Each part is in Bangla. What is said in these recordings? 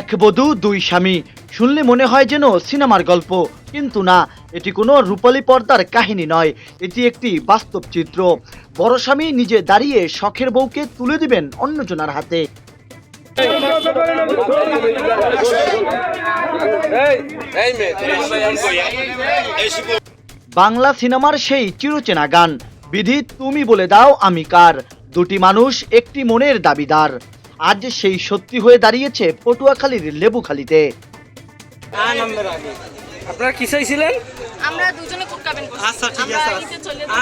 এক বধূ দুই স্বামী শুনলে মনে হয় যেন সিনেমার গল্প, কিন্তু না, এটি কোনো রূপালী পর্দার কাহিনী নয়। এটি একটি বাস্তব চিত্র। বড় স্বামী নিজে দাঁড়িয়ে শখের বউকে তুলে দিবেন অন্যজনের হাতে। বাংলা সিনেমার সেই চিরচেনা গান, বিধি তুমি বলে দাও আমি কার, দুটি মানুষ একটি মনের দাবিদার, আজ সেই সত্যি হয়ে দাঁড়িয়েছে পটুয়াখালীর লেবুখালীতে। আপনারা কি চাইছিলেন? আমরা দুজনে কোট কাবেন করছি। আচ্ছা ঠিক আছে।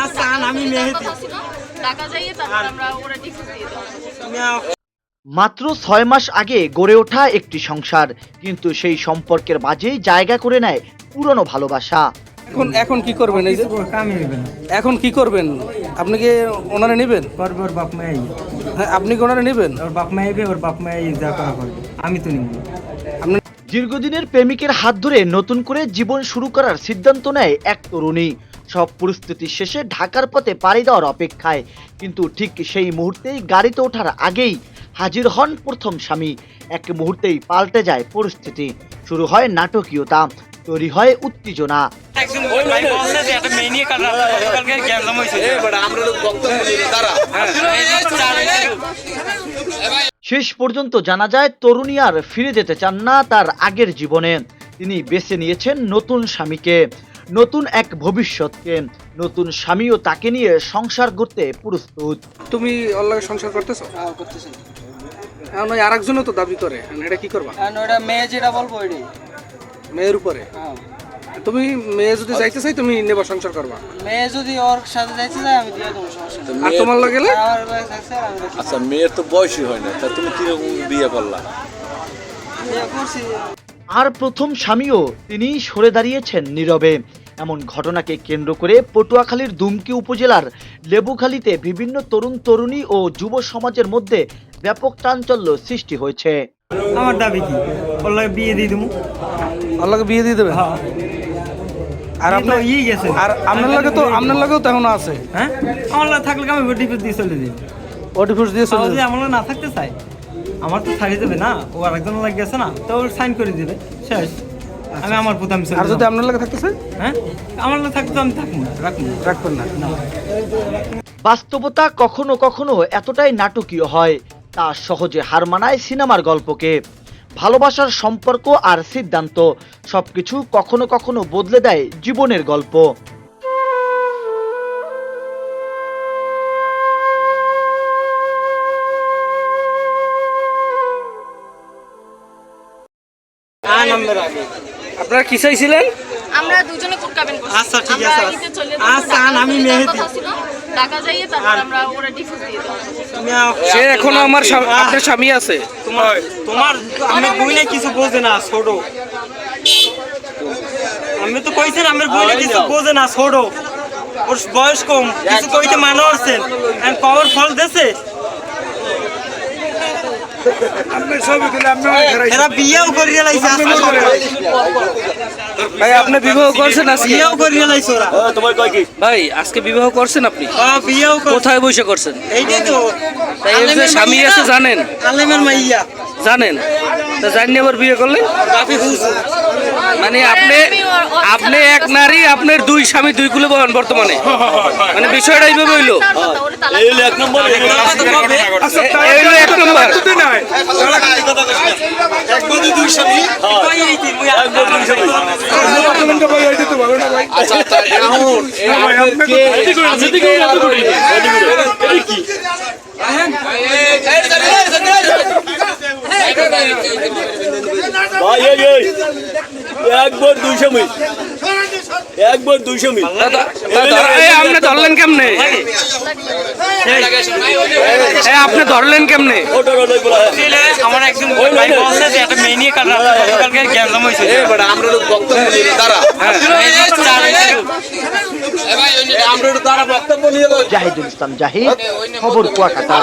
আচ্ছা আমি মেহেদি ঢাকা যাইয়ে তারপর আমরা ওরা ডিফিউজ দিয়ে দাও। মাত্র ৬ মাস আগে গড়ে ওঠা একটি সংসার, কিন্তু সেই সম্পর্কের মাঝেই জায়গা করে নেয় পুরনো ভালোবাসা। এখন কি করবেন? এই যে এখন কি করবেন? আপনি কি ওনারে নেবেন? ওর বাপ মাই, হ্যাঁ, আপনি কি ওনারে নেবেন? ওর বাপ মাই ওর বাপ মাই যা করা করবে, আমি তো নিব। দীর্ঘদিনের প্রেমিকের হাত ধরে নতুন করে জীবন শুরু করার সিদ্ধান্ত নেয় এক তরুণী। সব পরিস্থিতি শেষে ঢাকার পথে পাড়ি দেওয়ার অপেক্ষায়, কিন্তু ঠিক সেই মুহূর্তেই গাড়িতে ওঠার আগেই হাজির হন প্রথম স্বামী। এক মুহূর্তেই পাল্টে যায় পরিস্থিতি, শুরু হয় নাটকীয়তা, তৈরি হয় উত্তেজনা। শেষ পর্যন্ত জানা যায় তরুণী আর ফিরে যেতে চান না তার আগের জীবনে। তিনি বেছে নিয়েছেন নতুন স্বামীকে, নতুন এক ভবিষ্যৎকে। নতুন স্বামীও তাকে নিয়ে সংসার করতে প্রস্তুত। তুমি ওর লগে সংসার করতেছো? করতেছি। এখন ওই আরেকজনও তো দাবি করে, এটা কি করবা? কারণ ওটা মেয়ে যেটা বলবো ওইটাই। মেয়ের উপরে তুমি মেয়ে যদি যাইতে চাই তুমি নেবা, সংসার করবা? মেয়ে যদি ওর সাথে যাইতে চাই আমি দিয়ে দেবো, সমস্যা নেই। আর তোমার লাগে গেলে? আমার বয়স আছে, আমি দেখি। আচ্ছা, মেয়ের তো বয়সই হয় না, তা তুমি কিরকম বিয়ে করলা? বিয়ে করছি। আর প্রথম স্বামীও তিনি সরে দাঁড়িয়েছেন নীরবে। এমন ঘটনাকে কেন্দ্র করে পটুয়াখালীর দুমকি উপজেলার লেবুখালীতে বিভিন্ন তরুণ তরুণী ও যুব সমাজের মধ্যে ব্যাপক চাঞ্চল্য সৃষ্টি হয়েছে। আমার দাবি কি, ওর লাগে বিয়ে দিয়ে দেবো। ওর লগে বিয়ে দিয়ে দেবে? হ্যাঁ। আর আপনার ই গেছে, আর আপনার লগেও তো এখনো আছে। হ্যাঁ, আমার লাগে থাকলে আমি ডিভোর্স দিয়ে চলে দিই। ও ডিভোর্স দিয়ে চলে যদি আমার লাগে না থাকতে চাই, আমার তো ছাড়িয়ে দেবে না, ও আরেকজন লাগে গেছে না, তো ওর সাইন করে দিবে, শেষ। আমি আমার পুত আমি চলে আর যদি যাবো। আপনার লাগে থাকতে চাই? হ্যাঁ, আমার লাগে থাকতে আমি থাকবো না, রাখবো না। রাখবেন না? বাস্তবতা কখনো কখনো এতটাই নাটকীয় হয়, তা সহজে হার মানায় সিনেমার গল্পকে। ভালোবাসার সম্পর্ক আর সিদ্ধান্ত সবকিছু কখনো কখনো বদলে দেয় জীবনের গল্প। আপনারা কি চাইছিলেন? আমরা দুজনে কোট কাবেন করছি। আচ্ছা ঠিক আছে। আচ্ছা আমি মেহেদি ঢাকা যাইয়ে তারপর আমরা ওরা ডিফিউজ দিয়ে দাও। সে এখনো আমার আপনার স্বামী আছে। তোমার আমি বইলে কিছু বোঝে না, ছোট। আমি তো কইছেন আমার বইলে কিছু বোঝে না, ছোট। ওর বয়স কম, কিছু কইতে মানা করছেন, এন্ড পাওয়ার ফল দেছে। আপনি ছবি তুলে আপনি এরা বিয়েও করিয়ে লাইছে। ভাই আপনি বিবাহ করছেন আজকে? বিয়েও করিয়ে লাইছে ওরা। তোমার কয় কি? ভাই আজকে বিবাহ করছেন আপনি? বিয়েও কোথায় বসে করছেন? এইটাই তো তাই এর যে স্বামী আছে জানেন? আলেমের মাইয়া জানেন? তা জানি আবার বিয়ে করলেন? মানে আপনি এক নারী, আপনার দুই স্বামী, দুই কুলে বহন বর্তমানে, মানে বিষয়টা এইভাবে হইলো। এই হলো এক নম্বর, এই হইলো এক নম্বর। আচ্ছা আচ্ছা, এখন ভাই একবার 200 মিল, একবার 200 মিল। আপনি ধরলেন কেমনে? আপনি ধরলেন কেমনে? আমার একজন ভাই বলছে যে একটা মেয়ে নিয়ে কালকে গ্যাঞ্জাম হয়েছে। আমরা বক্তব্য নিয়ে তারা জাহিদুল ইসলাম জাহিদ, খবর কুয়াকাটা।